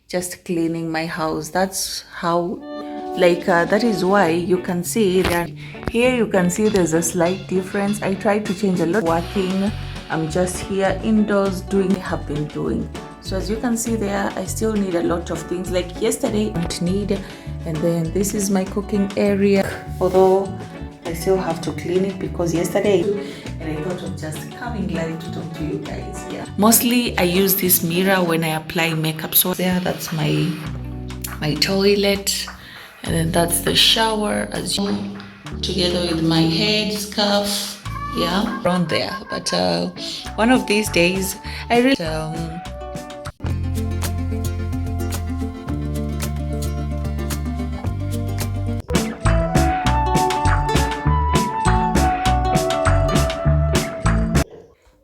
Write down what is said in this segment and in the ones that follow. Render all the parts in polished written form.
just cleaning my house. That's how, that is why you can see that here you can see there's a slight difference. I try to change a lot working. I'm just here indoors doing what I have been doing. So as you can see there, I still need a lot of things. Like yesterday, I don't need, and then this is my cooking area. Although I still have to clean it because yesterday, and I thought of just coming live to talk to you guys. Yeah. Mostly I use this mirror when I apply makeup. So there, that's my toilet, and then that's the shower as you, together with my head scarf. Yeah, around there. But one of these days, I really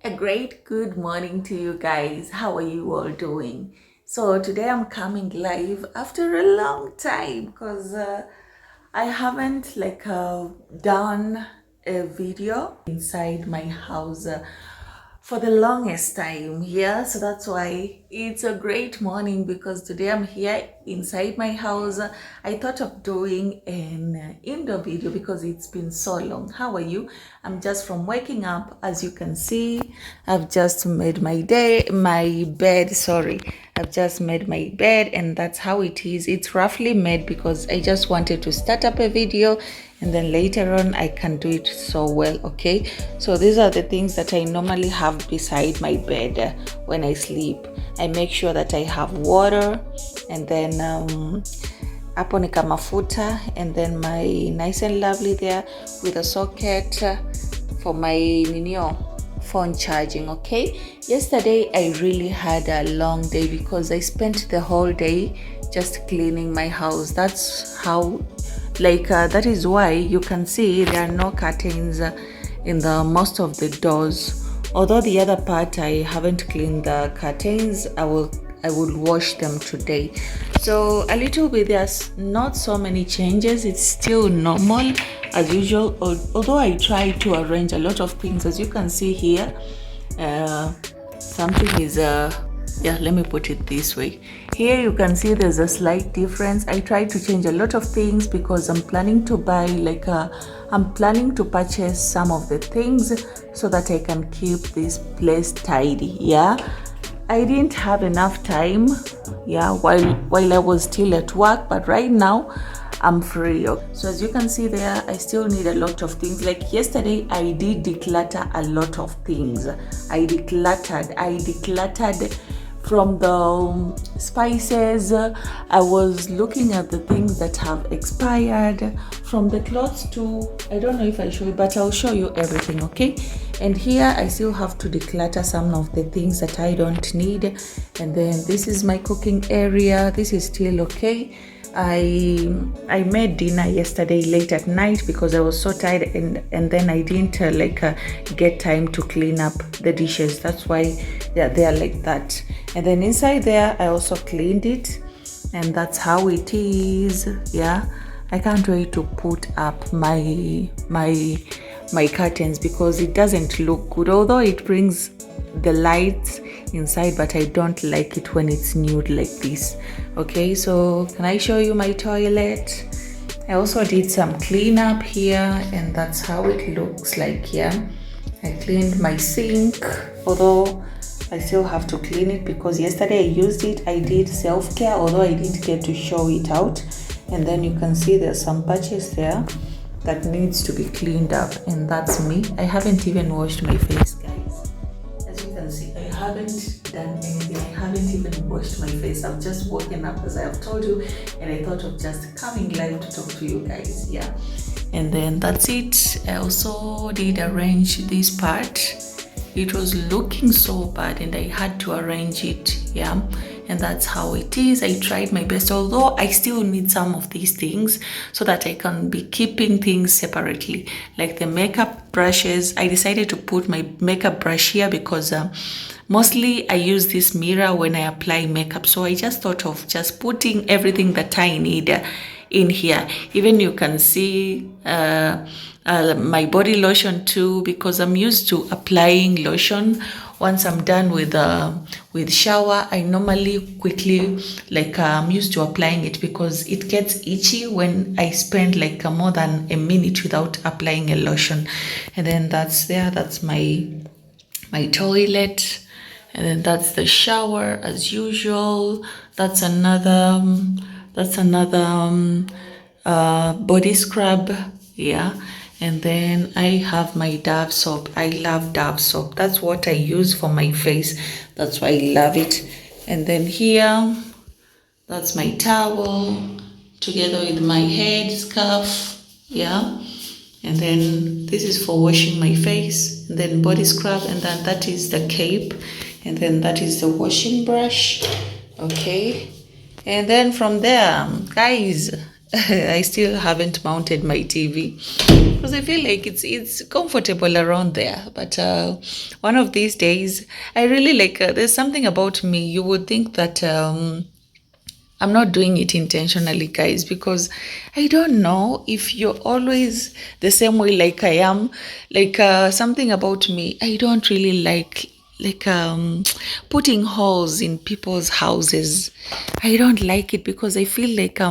a great good morning to you guys. How are you all doing? So today I'm coming live after a long time because I haven't done a video inside my house for the longest time. Yeah, so that's why it's a great morning, because today I'm here inside my house. I thought of doing an indoor video because it's been so long. How are you? I'm just from waking up. As you can see, I've just made my bed. Sorry, I've just made my bed, and that's how it is. It's roughly made because I just wanted to start up a video, and then later on I can do it so well. Okay, so these are the things that I normally have beside my bed when I sleep. I make sure that I have water, and then hapo nika mafuta, and then my nice and lovely there with a socket for my phone charging. Okay, yesterday I really had a long day because I spent the whole day just cleaning my house. That's how, that is why you can see there are no curtains in the most of the doors. Although the other part I haven't cleaned the curtains, I will wash them today. So a little bit, there's not so many changes. It's still normal as usual, although I try to arrange a lot of things. As you can see here, something is yeah, let me put it this way. Here you can see there's a slight difference. I try to change a lot of things because I'm planning to buy I'm planning to purchase some of the things so that I can keep this place tidy. Yeah, I didn't have enough time, yeah, while I was still at work, but right now I'm free. So as you can see there, I still need a lot of things. Like yesterday, I did declutter a lot of things. I decluttered from the spices. I was looking at the things that have expired, from the clothes to, I don't know if I show you, but I'll show you everything. Okay, and here I still have to declutter some of the things that I don't need. And then this is my cooking area. This is still okay. I made dinner yesterday late at night because I was so tired, and then I didn't get time to clean up the dishes. That's why they are like that. And then inside there I also cleaned it, and that's how it is. Yeah, I can't wait to put up my curtains because it doesn't look good, although it brings the lights inside, but I don't like it when it's nude like this. Okay, so can I show you my toilet? I also did some cleanup here, and that's how it looks like here. I cleaned my sink, although I still have to clean it because yesterday I used it. I did self-care, although I didn't get to show it out. And then you can see there's some patches there that needs to be cleaned up, and that's me. I haven't even washed my face, guys. As you can see, I haven't done anything. I haven't even washed my face. I've just woken up, as I have told you, and I thought of just coming live to talk to you guys. Yeah, and then that's it. I also did arrange this part. It was looking so bad, and I had to arrange it. Yeah, and that's how it is. I tried my best, although I still need some of these things so that I can be keeping things separately, like the makeup brushes. I decided to put my makeup brush here because mostly I use this mirror when I apply makeup. So I just thought of just putting everything that I need in here. Even you can see my body lotion too, because I'm used to applying lotion once I'm done with shower, I normally quickly like I'm used to applying it because it gets itchy when I spend like more than a minute without applying a lotion. And then that's my toilet, and then that's the shower as usual. That's another body scrub, yeah. And then I have my Dove soap. I love Dove soap. That's what I use for my face. That's why I love it. And then here, that's my towel together with my head scarf, yeah. And then this is for washing my face, and then body scrub, and then that is the cape, and then that is the washing brush, okay. And then from there, guys, I still haven't mounted my TV because I feel like it's comfortable around there, but one of these days I really like there's something about me. You would think that I'm not doing it intentionally, guys, because I don't know if you're always the same way like I am. Like something about me, I don't really like putting holes in people's houses. I don't like it because I feel like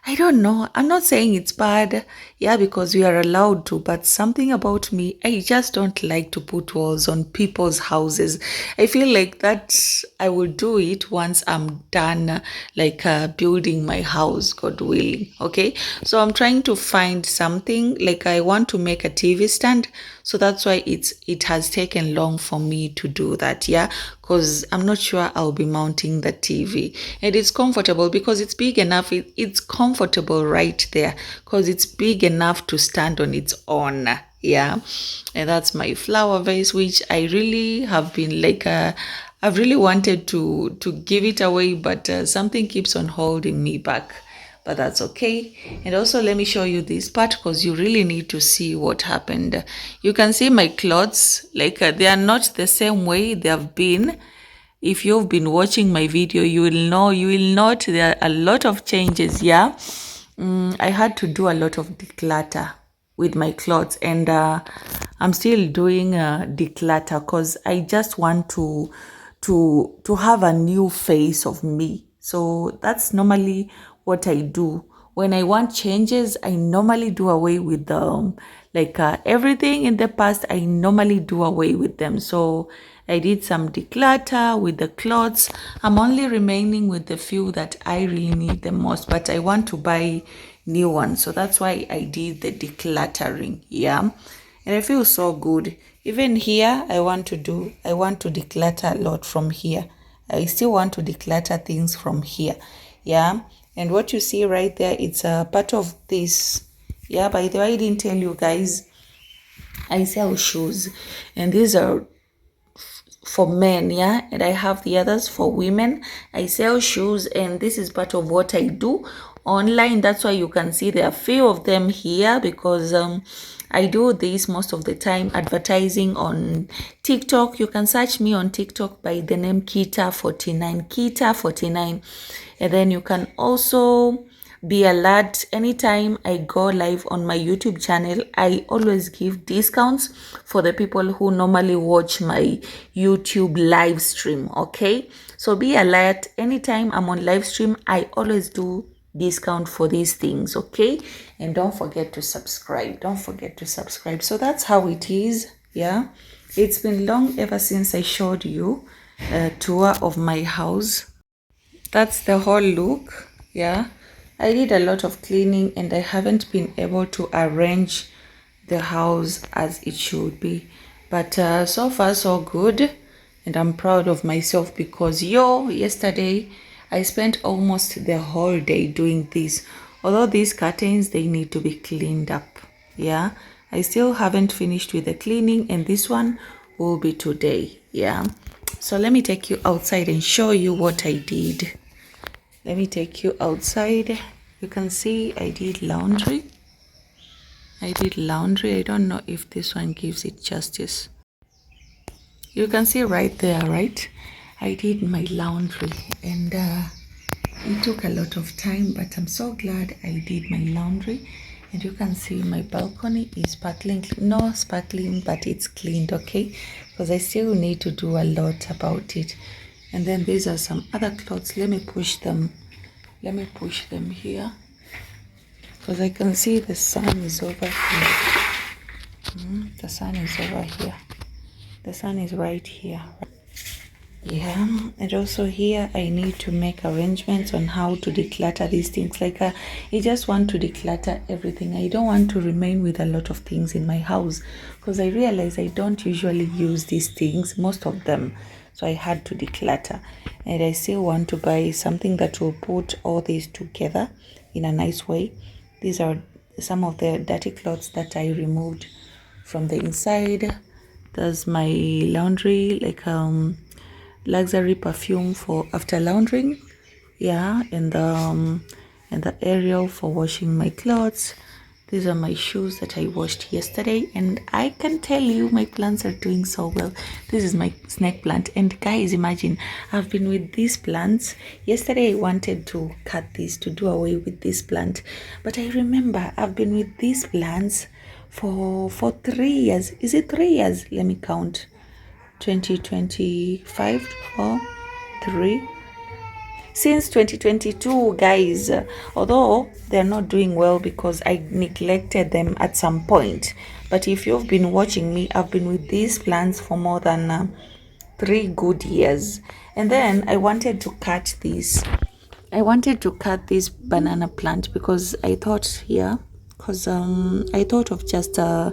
I don't know. I'm not saying it's bad, yeah, because we are allowed to, but something about me, I just don't like to put walls on people's houses. I feel like that I will do it once I'm done, like building my house, God willing. Okay, so I'm trying to find something like I want to make a TV stand, so that's why it has taken long for me to do that, yeah, because I'm not sure I'll be mounting the TV, and it's comfortable because it's big enough. It's comfortable right there because it's big enough to stand on its own, yeah. And that's my flower vase, which I really have been like I've really wanted to give it away, but something keeps on holding me back, but that's okay. And also let me show you this part because you really need to see what happened. You can see my clothes, like they are not the same way they have been. If you've been watching my video, you will note there are a lot of changes, yeah. I had to do a lot of declutter with my clothes, and I'm still doing declutter because I just want to have a new face of me. So that's normally what I do. When I want changes, I normally do away with like everything in the past. I normally do away with them. So I did some declutter with the clothes. I'm only remaining with the few that I really need the most, but I want to buy new ones. So that's why I did the decluttering, yeah. And I feel so good. Even here, I want to declutter a lot from here. I still want to declutter things from here, yeah. And what you see right there, it's a part of this, yeah. By the way, I didn't tell you guys, I sell shoes, and these are for men, yeah, and I have the others for women. I sell shoes, and this is part of what I do online. That's why you can see there are few of them here, because I do this most of the time advertising on TikTok. You can search me on TikTok by the name Kita49, Kita49, and then you can also be alert anytime I go live on my YouTube channel. I always give discounts for the people who normally watch my YouTube live stream, okay? So be alert anytime I'm on live stream. I always do discount for these things, okay? And don't forget to subscribe. Don't forget to subscribe. So that's how it is, yeah? It's been long ever since I showed you a tour of my house. That's the whole look, yeah. I did a lot of cleaning, and I haven't been able to arrange the house as it should be, but so far so good, and I'm proud of myself because yesterday I spent almost the whole day doing this. Although these curtains, they need to be cleaned up, yeah. I still haven't finished with the cleaning, and this one will be today, yeah. So let me take you outside and show you what I did. Let me take you outside. You can see I did laundry. I don't know if this one gives it justice. You can see right there, right? I did my laundry, and it took a lot of time, but I'm so glad I did my laundry. And you can see my balcony is sparkling, no sparkling, but it's cleaned, okay, because I still need to do a lot about it. And then these are some other clothes. Let me push them here, because I can see the sun is over here. The sun is over here. The sun is right here. Yeah, and also here I need to make arrangements on how to declutter these things. Like I just want to declutter everything. I don't want to remain with a lot of things in my house, because I realize I don't usually use these things, most of them. So I had to declutter, and I still want to buy something that will put all these together in a nice way. These are some of the dirty clothes that I removed from the inside. There's my laundry, like luxury perfume for after laundering, yeah, and the Ariel for washing my clothes. These are my shoes that I washed yesterday, and I can tell you my plants are doing so well. This is my snake plant, and guys, imagine I've been with these plants. Yesterday I wanted to cut this to do away with this plant, but I remember I've been with these plants for 3 years. Is it 3 years? Let me count. 2025 or 3 since 2022, guys. Although they're not doing well because I neglected them at some point, but if you've been watching me, I've been with these plants for more than 3 good years. And then I wanted to cut this banana plant, because I thought, yeah, because I thought of just I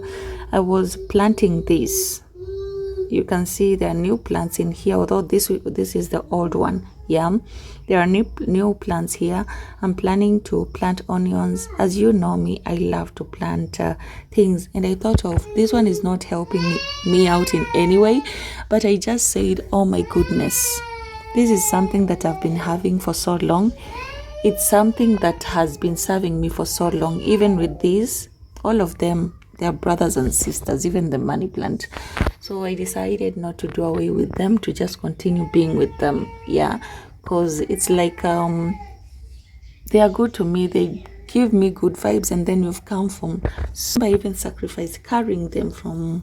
was planting this. You can see there are new plants in here, although this is the old one. Yeah, there are new plants here. I'm planning to plant onions. As you know me, I love to plant things, and I thought of this one is not helping me out in any way, but I just said, oh my goodness, this is something that I've been having for so long. It's something that has been serving me for so long. Even with these, all of them, they're brothers and sisters, even the money plant. So I decided not to do away with them, to just continue being with them. Yeah, because it's like they are good to me. They give me good vibes, and then you've come from, so I even sacrificed carrying them from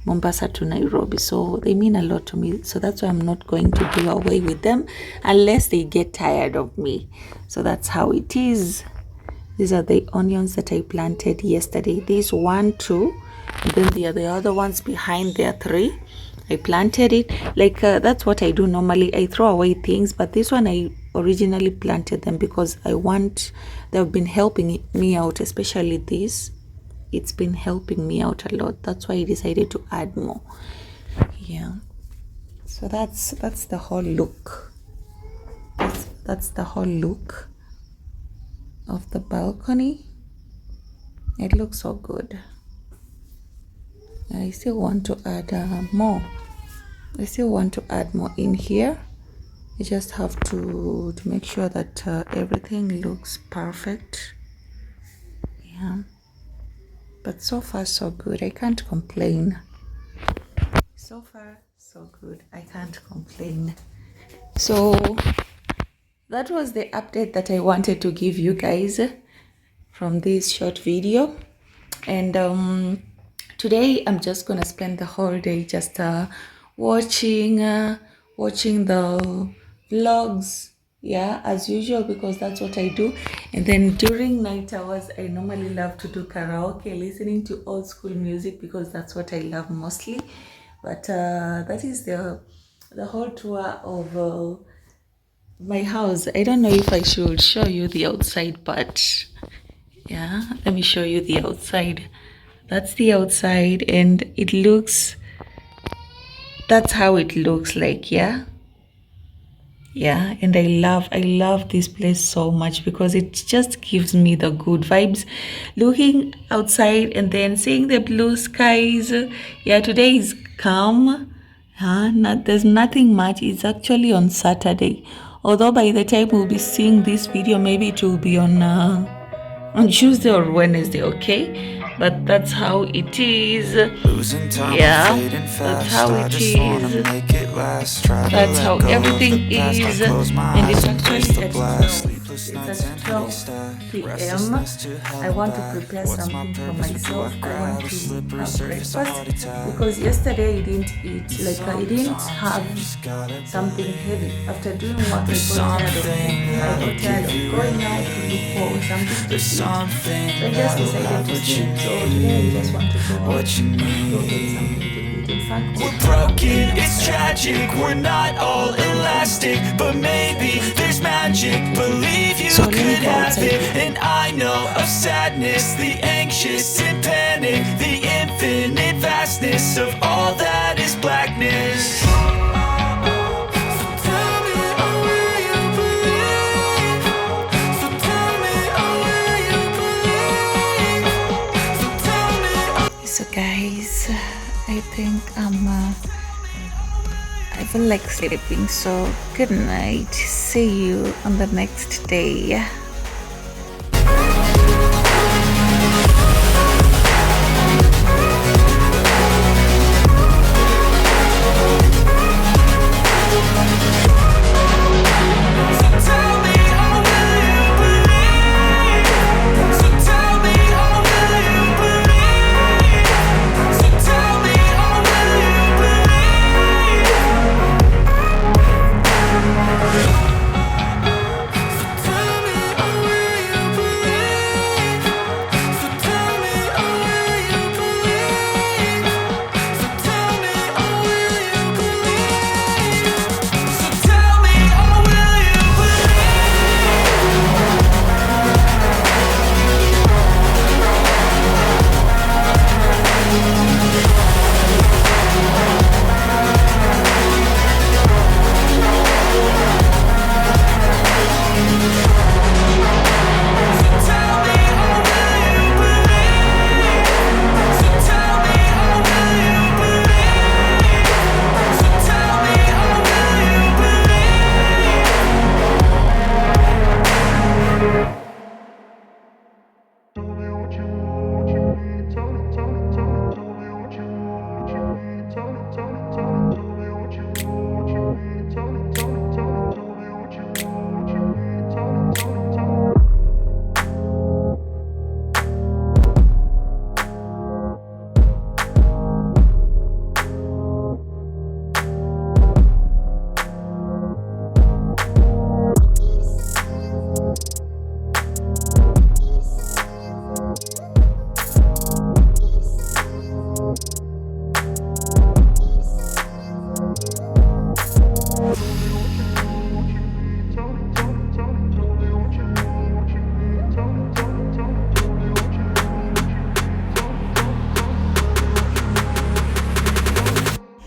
Mombasa to Nairobi, so they mean a lot to me. So that's why I'm not going to do away with them unless they get tired of me. So that's how it is. These are the onions that I planted yesterday. These 1, 2, and then the other ones behind, there 3. I planted it like that's what I do normally. I throw away things, but this one I originally planted them because they've been helping me out, especially this. It's been helping me out a lot. That's why I decided to add more. Yeah, so that's the whole look. That's the whole look of the balcony. It looks so good. I still want to add more. I still want to add more in here. You just have to make sure that everything looks perfect. Yeah, but so far so good. I can't complain. So far so good. I can't complain. So that was the update that I wanted to give you guys from this short video. And today I'm just gonna spend the whole day just watching the vlogs, yeah, as usual, because that's what I do. And then during night hours, I normally love to do karaoke, listening to old school music, because that's what I love mostly. But that is the whole tour of my house. I don't know if I should show you the outside part. Yeah, let me show you the outside. That's the outside, and it looks, that's how it looks like. Yeah, and I love this place so much because it just gives me the good vibes, looking outside and then seeing the blue skies. Yeah, today is calm. There's nothing much. It's actually on Saturday, although by the time we'll be seeing this video, maybe it will be on Tuesday or Wednesday, okay? But that's how it is. Yeah, that's how it is. That's how everything is. And it's actually It's at 12 p.m. I want to prepare something for myself. I want to have breakfast because yesterday I didn't eat, like I didn't have something heavy. After doing work, I got tired of cooking. I got tired of going out to look for something to eat. So I just decided to sleep. So today I just want to go out and go get something to eat. In fact, we're broken, it's tragic, we're not all elastic, but maybe there's magic, believe you could have it. And I know of sadness, the anxious and panic, the infinite vastness of all that is blackness. So guys, I think I feel like sleeping, so good night. See you on the next day.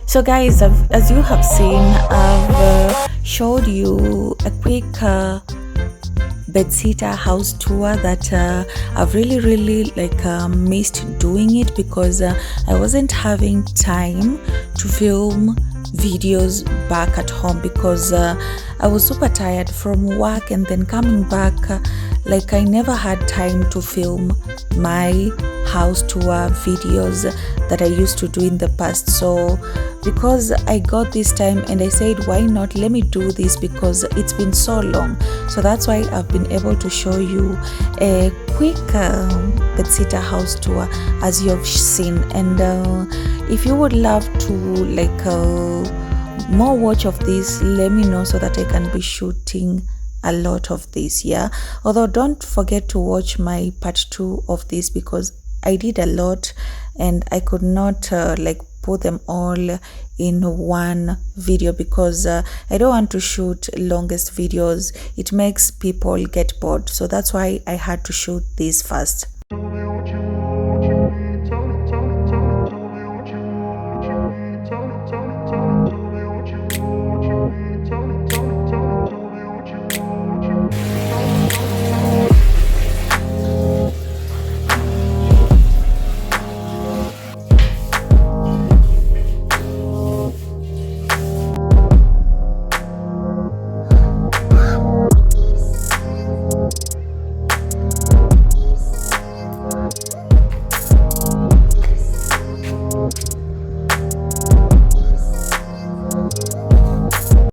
So guys, as you have seen, I've showed you a quick bedsitter house tour that I've really missed doing it because I wasn't having time to film videos back at home because I was super tired from work, and then coming back I never had time to film my house tour videos that I used to do in the past. So because I got this time and I said, why not, let me do this because it's been so long. So that's why I've been able to show you a quick bedsitter house tour as you've seen. And if you would love to more watch of this, let me know so that I can be shooting a lot of this. Although don't forget to watch my part 2 of this because I did a lot and I could not put them all in one video because I don't want to shoot longest videos. It makes people get bored, so that's why I had to shoot this first.